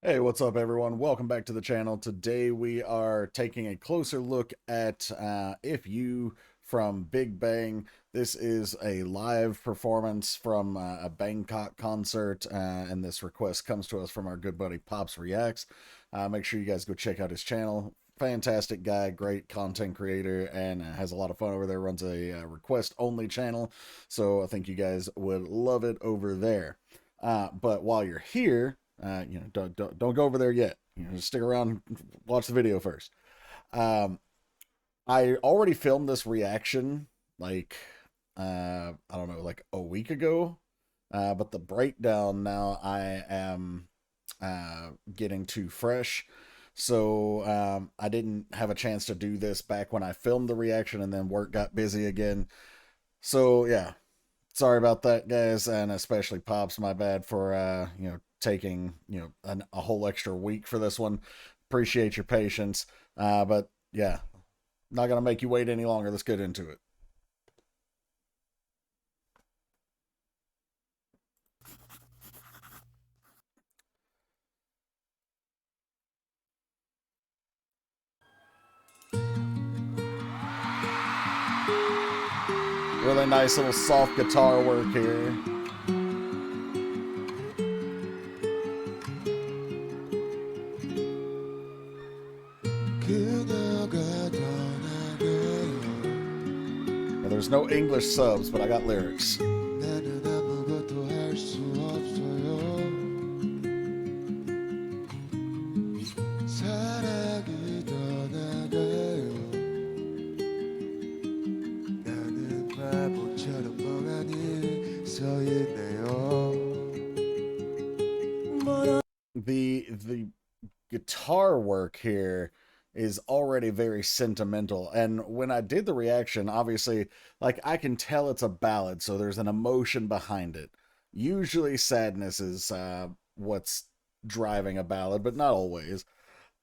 Hey, what's up, everyone? Welcome back to the channel. Today we are taking a closer look at If You from Big Bang. This is a live performance from a Bangkok concert, and this request comes to us from our good buddy Pops Reacts. Make sure you guys go check out his channel. Fantastic guy, great content creator, and has a lot of fun over there. Runs a request-only channel, so I think you guys would love it over there. But while you're here, don't go over there yet. Just stick around, watch the video first. Um, I already filmed this reaction like I don't know, like a week ago. But the breakdown now I am getting too fresh. So I didn't have a chance to do this back when I filmed the reaction, and then work got busy again. So yeah, sorry about that, guys, and especially Pops. My bad for taking a whole extra week for this one. Appreciate your patience, but yeah, not gonna make you wait any longer. Let's get into it. Really nice little soft guitar work here. There's no English subs, but I got lyrics. The guitar work here is already very sentimental, and when I did the reaction, obviously, like, I can tell it's a ballad, so there's an emotion behind it. Usually sadness is what's driving a ballad, but not always.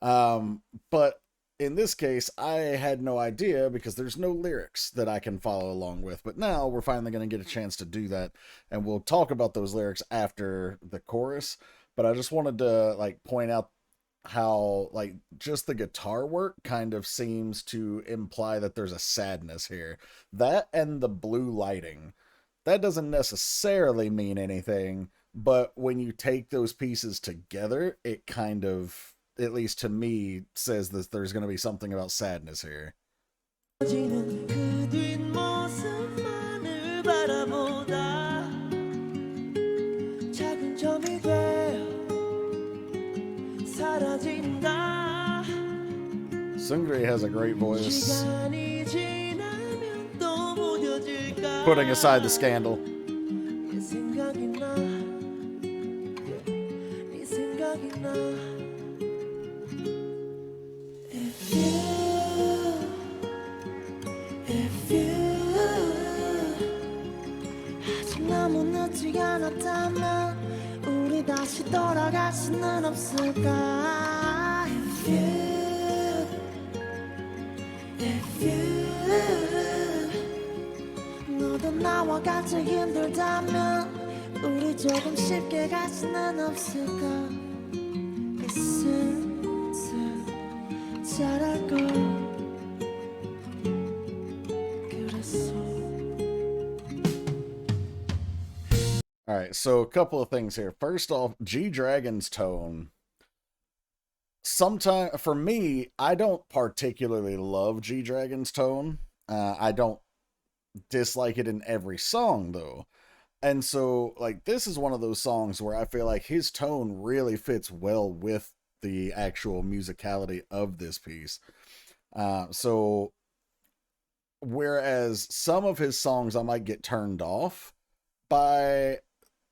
But in this case, I had no idea because there's no lyrics that I can follow along with. But now we're finally going to get a chance to do that, and we'll talk about those lyrics after the chorus. But I just wanted to like point out how like just the guitar work kind of seems to imply that there's a sadness here. That and the blue lighting. That doesn't necessarily mean anything, but when you take those pieces together, it kind of, at least to me, says that there's going to be something about sadness here. Sungri has a great voice. Putting aside the scandal. 우리 다시 돌아갈 수는 없을까? If you 너도 나와 같이 힘들다면 우리 조금 쉽게 갈 수는 없을까? 있을지 잘할 걸 그랬어. All right, so a couple of things here. First off, G Dragon's tone. Sometimes, for me, I don't particularly love G Dragon's tone. I don't dislike it in every song, though. And so, like, this is one of those songs where I feel like his tone really fits well with the actual musicality of this piece. So, whereas some of his songs I might get turned off by,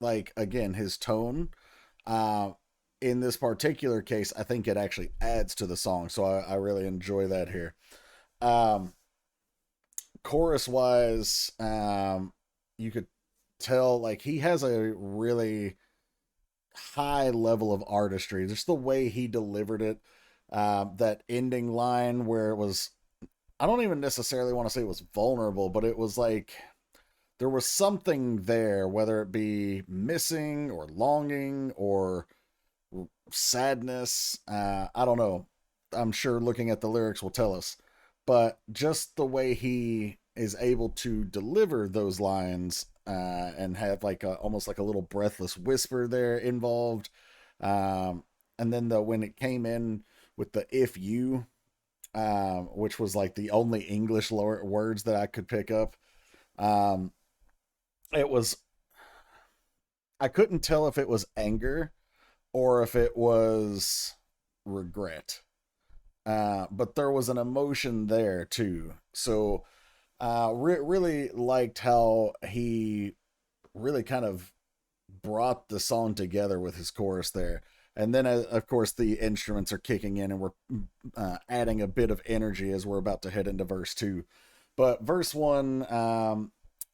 like, again, his tone. Uh, in this particular case, I think it actually adds to the song, so I really enjoy that here. Um, Chorus wise, you could tell like he has a really high level of artistry. Just the way he delivered it, that ending line where it was, I don't even necessarily want to say it was vulnerable, but it was like there was something there, whether it be missing or longing or sadness. I don't know. I'm sure looking at the lyrics will tell us. But just the way he is able to deliver those lines and have like almost like a little breathless whisper there involved. And then when it came in with the if you, which was like the only English words that I could pick up, um, it was, I couldn't tell if it was anger or if it was regret. But there was an emotion there too. So really liked how he really kind of brought the song together with his chorus there. And then, of course, the instruments are kicking in and we're adding a bit of energy as we're about to head into verse two. But verse one,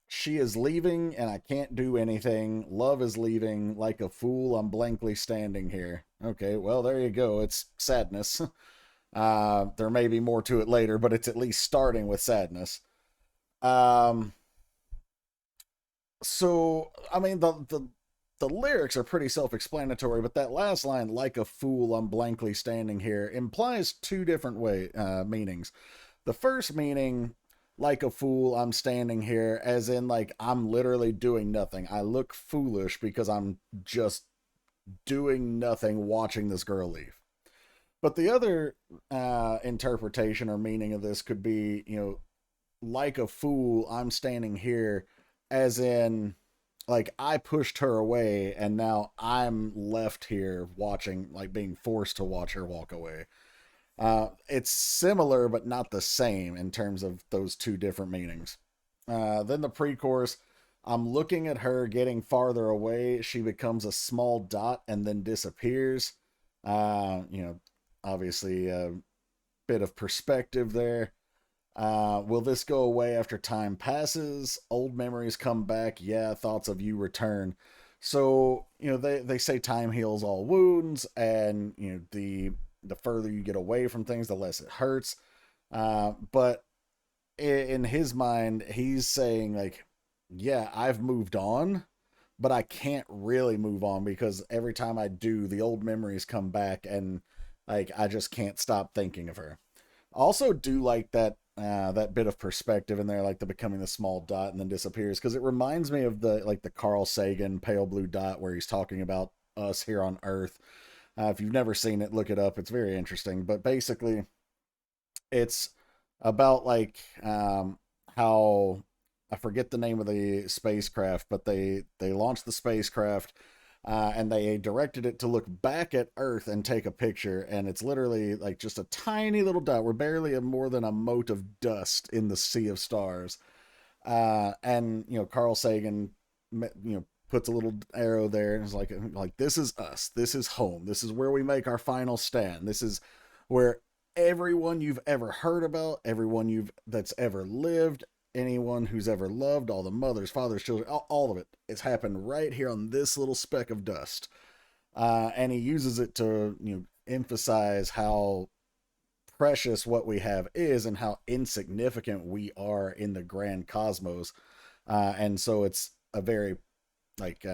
she is leaving and I can't do anything. Love is leaving like a fool. I'm blankly standing here. Okay, well, there you go. It's sadness. There may be more to it later, but it's at least starting with sadness. Um, so I mean the lyrics are pretty self-explanatory, but that last line, "like a fool, I'm blankly standing here," implies two different meanings. The first meaning, like a fool, I'm standing here, as in like I'm literally doing nothing. I look foolish because I'm just doing nothing, watching this girl leave. But the other interpretation or meaning of this could be, like a fool, I'm standing here, as in, like, I pushed her away and now I'm left here watching, like, being forced to watch her walk away. It's similar, but not the same in terms of those two different meanings. Then the pre chorus, I'm looking at her getting farther away. She becomes a small dot and then disappears. Obviously a bit of perspective there. Will this go away after time passes? Old memories come back. Yeah, thoughts of you return. So, they say time heals all wounds, and, the further you get away from things, the less it hurts. But in his mind, he's saying, like, yeah, I've moved on, but I can't really move on because every time I do, the old memories come back, and, like, I just can't stop thinking of her. Also, do like that bit of perspective in there, like the becoming the small dot and then disappears, because it reminds me of the Carl Sagan Pale Blue Dot, where he's talking about us here on Earth. If you've never seen it, look it up. It's very interesting. But basically, it's about like how, I forget the name of the spacecraft, but they launched the spacecraft, and they directed it to look back at Earth and take a picture, and it's literally like just a tiny little dot. We're barely more than a mote of dust in the sea of stars. And Carl Sagan, puts a little arrow there and is like this is us. This is home. This is where we make our final stand. This is where everyone you've ever heard about, everyone that's ever lived, anyone who's ever loved, all the mothers, fathers, children, all of it, it's happened right here on this little speck of dust. And he uses it to emphasize how precious what we have is and how insignificant we are in the grand cosmos. And so it's a very like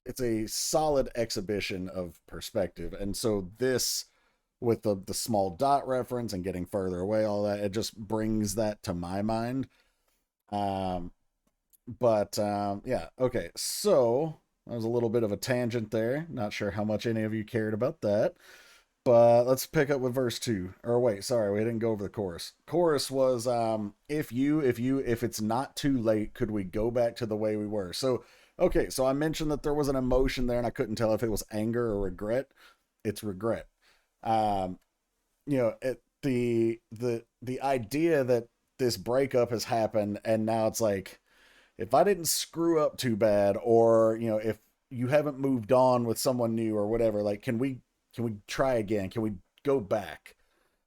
it's a solid exhibition of perspective. And so this, with the small dot reference and getting further away, all that, it just brings that to my mind. um yeah, okay, so that was a little bit of a tangent there. Not sure how much any of you cared about that, but let's pick up with verse two. Or wait, sorry, we didn't go over the chorus. Chorus was, if it's not too late, could we go back to the way we were? So okay, so I mentioned that there was an emotion there and I couldn't tell if it was anger or regret. It's regret. um the idea that this breakup has happened and now it's like, if I didn't screw up too bad, or if you haven't moved on with someone new or whatever, like, can we try again? Can we go back?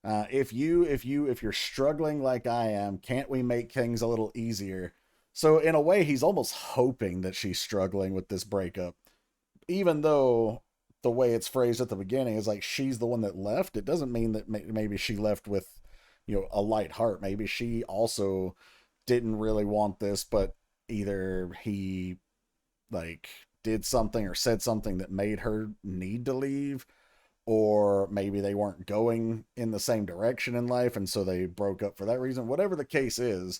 If you're struggling like I am, can't we make things a little easier? So in a way, he's almost hoping that she's struggling with this breakup, even though the way it's phrased at the beginning is like she's the one that left. It doesn't mean that maybe she left with a light heart. Maybe she also didn't really want this, but either he like did something or said something that made her need to leave, or maybe they weren't going in the same direction in life and so they broke up for that reason. Whatever the case is,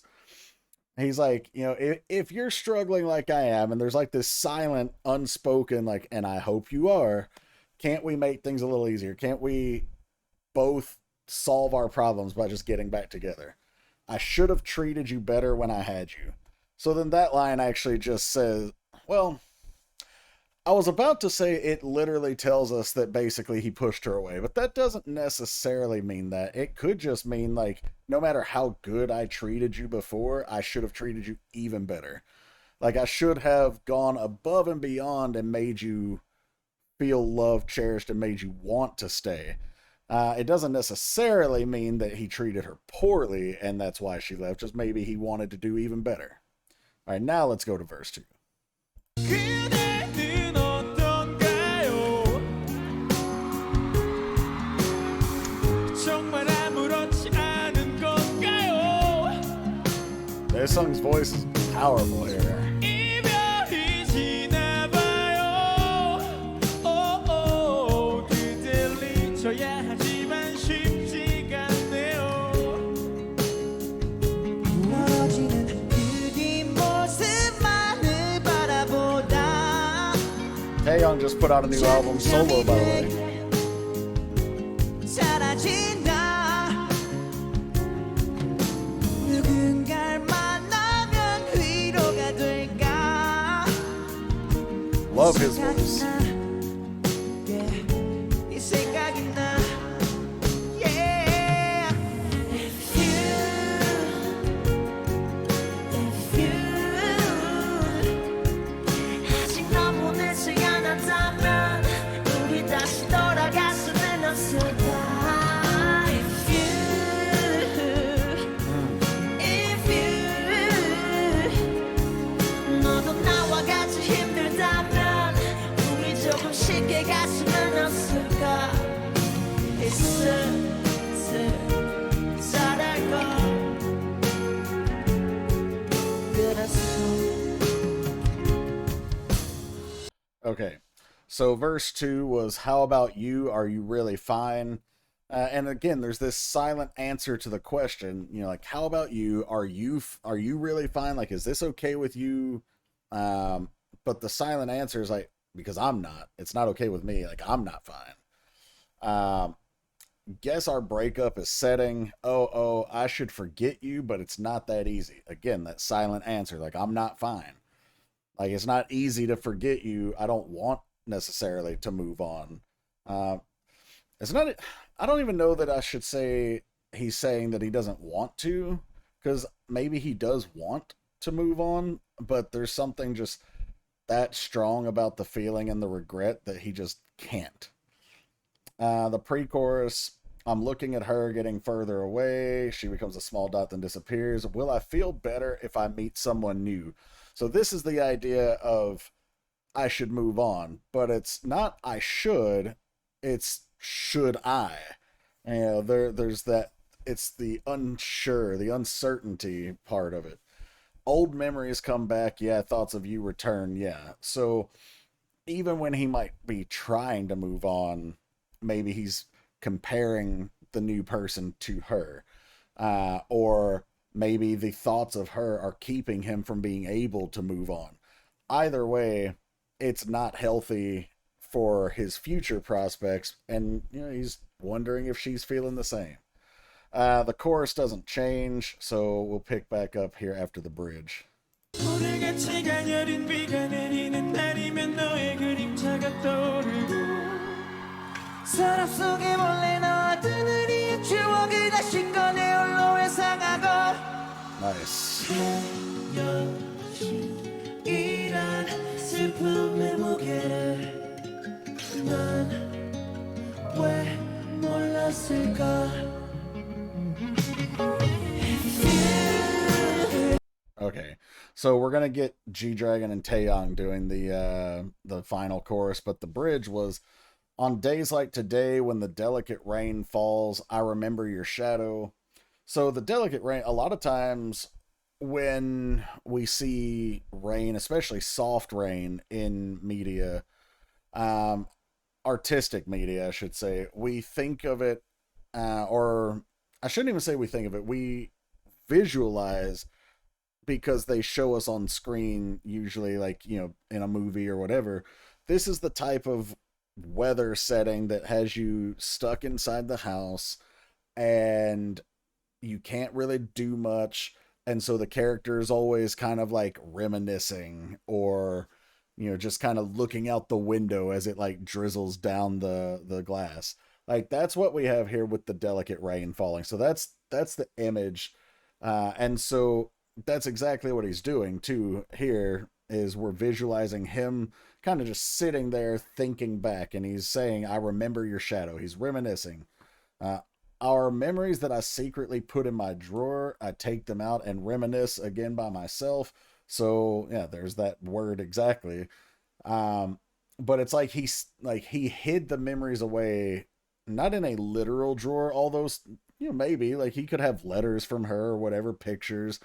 he's like, you know, if you're struggling like I am, and there's like this silent, unspoken, like, and I hope you are, can't we make things a little easier? Can't we both solve our problems by just getting back together? I should have treated you better when I had you. So then that line actually just says, well, I was about to say it literally tells us that basically he pushed her away, but that doesn't necessarily mean that. It could just mean, like, no matter how good I treated you before, I should have treated you even better. Like, I should have gone above and beyond and made you feel loved, cherished, and made you want to stay. It doesn't necessarily mean that he treated her poorly and that's why she left, just maybe he wanted to do even better. All right, now let's go to verse 2. This song's voice is powerful here. Taeyong just put out a new album solo, by the way. Love his voice. Okay, so verse 2 was, how about you? Are you really fine? And again, there's this silent answer to the question, you know, like, how about you? Are you really fine? Like, is this okay with you? But the silent answer is like, because I'm not. It's not okay with me. Like, I'm not fine. Guess our breakup is setting. Oh, I should forget you, but it's not that easy. Again, that silent answer, like, I'm not fine. Like, it's not easy to forget you. I don't want necessarily to move on. It's not, I don't even know that I should say he's saying that he doesn't want to, because maybe he does want to move on, but there's something just that strong about the feeling and the regret that he just can't. The pre-chorus, I'm looking at her getting further away. She becomes a small dot then disappears. Will I feel better if I meet someone new? So this is the idea of I should move on, but it's not I should, it's should I. You know, there's that, it's the unsure, the uncertainty part of it. Old memories come back, yeah, thoughts of you return, yeah. So even when he might be trying to move on, maybe he's comparing the new person to her. Or maybe the thoughts of her are keeping him from being able to move on. Either way, it's not healthy for his future prospects, and you know, he's wondering if she's feeling the same. The chorus doesn't change, so we'll pick back up here after the bridge. Nice. Okay, so we're gonna get G-Dragon and Taeyong doing the final chorus, but the bridge was, on days like today when the delicate rain falls, I remember your shadow. So the delicate rain, a lot of times when we see rain, especially soft rain in media, um, artistic media, I should say, we think of it, or I shouldn't even say we think of it, we visualize because they show us on screen, usually, like, in a movie or whatever. This is the type of weather setting that has you stuck inside the house and you can't really do much. And so the character is always kind of like reminiscing, or just kind of looking out the window as it like drizzles down the glass. Like, that's what we have here with the delicate rain falling. So that's the image. And so that's exactly what he's doing too here, is we're visualizing him kind of just sitting there thinking back, and he's saying, I remember your shadow. He's reminiscing. uh, our memories that I secretly put in my drawer, I take them out and reminisce again by myself. So yeah, there's that word exactly. um but it's like he hid the memories away, not in a literal drawer, although maybe like he could have letters from her or whatever, pictures.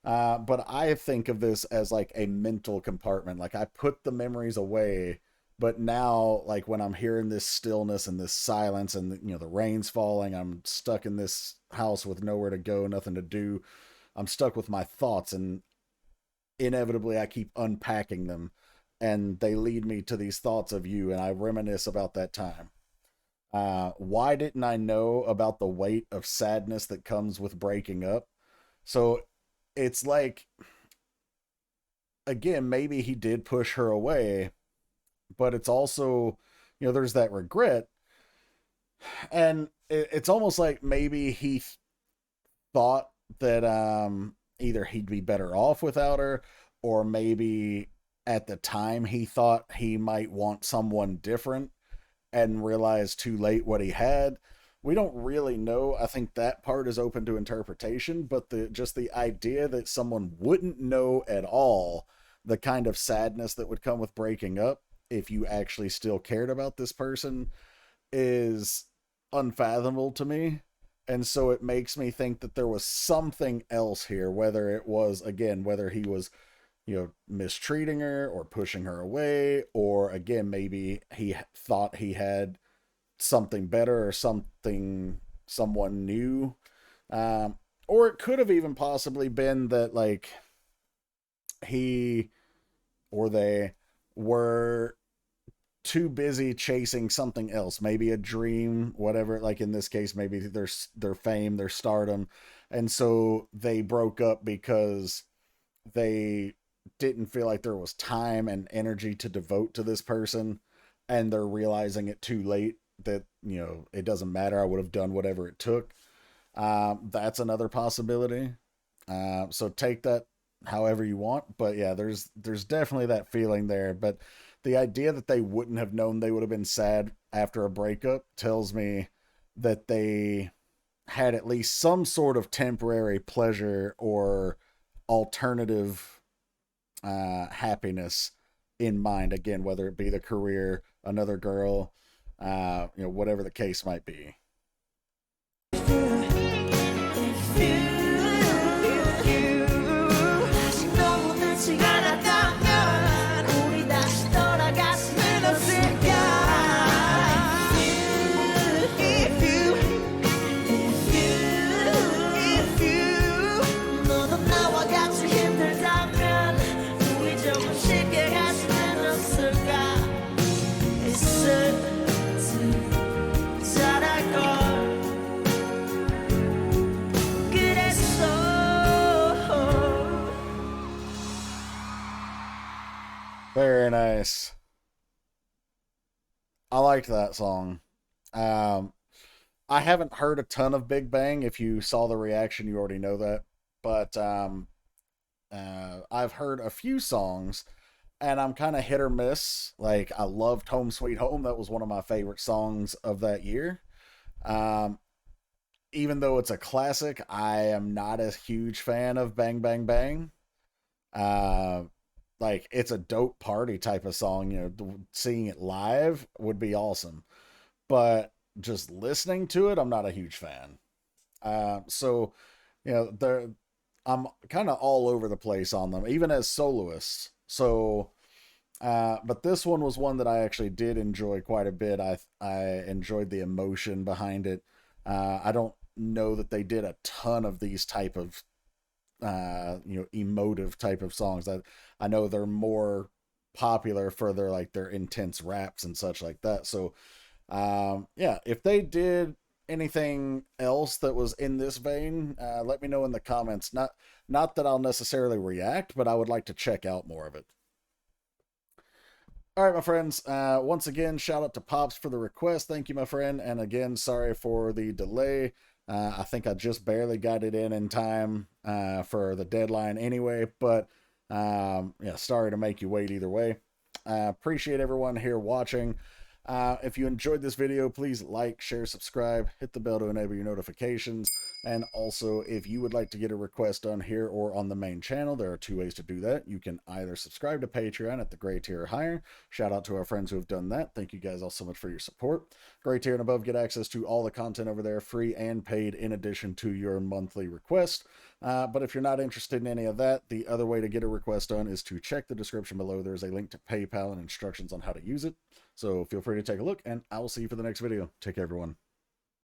But I think of this as like a mental compartment. Like, I put the memories away, but now, like, when I'm hearing this stillness and this silence, and the rain's falling, I'm stuck in this house with nowhere to go, nothing to do. I'm stuck with my thoughts, and inevitably I keep unpacking them, and they lead me to these thoughts of you, and I reminisce about that time. Why didn't I know about the weight of sadness that comes with breaking up? So it's like, again, maybe he did push her away, but it's also, there's that regret. And it's almost like maybe he thought that either he'd be better off without her, or maybe at the time he thought he might want someone different and realized too late what he had. We don't really know. I think that part is open to interpretation, but the idea that someone wouldn't know at all the kind of sadness that would come with breaking up if you actually still cared about this person is unfathomable to me. And so it makes me think that there was something else here, whether it was, again, whether he was, mistreating her or pushing her away, or again, maybe he thought he had something better or someone new. Or it could have even possibly been that, like, he or they were too busy chasing something else, maybe a dream, whatever. Like, in this case, maybe their fame, their stardom, and so they broke up because they didn't feel like there was time and energy to devote to this person, and they're realizing it too late that it doesn't matter. I would have done whatever it took. That's another possibility. So take that however you want, but yeah, there's definitely that feeling there. But the idea that they wouldn't have known they would have been sad after a breakup tells me that they had at least some sort of temporary pleasure or alternative happiness in mind. Again, whether it be the career, another girl, whatever the case might be. Very nice. I liked that song. Um, I haven't heard a ton of Big Bang. If you saw the reaction, you already know that. But I've heard a few songs, and I'm kind of hit or miss. Like, I loved Home Sweet Home. That was one of my favorite songs of that year. Um, Even though it's a classic, I am not a huge fan of Bang Bang Bang. Uh, like, it's a dope party type of song. Seeing it live would be awesome, but just listening to it, I'm not a huge fan. So, you know, there I'm kind of all over the place on them, even as soloists. So, but this one was one that I actually did enjoy quite a bit. I enjoyed the emotion behind it. I don't know that they did a ton of these type of emotive type of songs. I know they're more popular for their intense raps and such like that. So yeah, if they did anything else that was in this vein, let me know in the comments. Not that I'll necessarily react, but I would like to check out more of it. All right, my friends. Once again, shout out to Pops for the request. Thank you, my friend. And again, sorry for the delay. I think I just barely got it in time for the deadline anyway. But yeah, sorry to make you wait either way. Appreciate everyone here watching. If you enjoyed this video, please like, share, subscribe, hit the bell to enable your notifications. And also, if you would like to get a request on here or on the main channel, there are two ways to do that. You can either subscribe to Patreon at the gray tier or higher. Shout out to our friends who have done that. Thank you guys all so much for your support. Gray tier and above get access to all the content over there, free and paid, in addition to your monthly request. But if you're not interested in any of that, the other way to get a request done is to check the description below. There's a link to PayPal and instructions on how to use it. So feel free to take a look, and I will see you for the next video. Take care, everyone.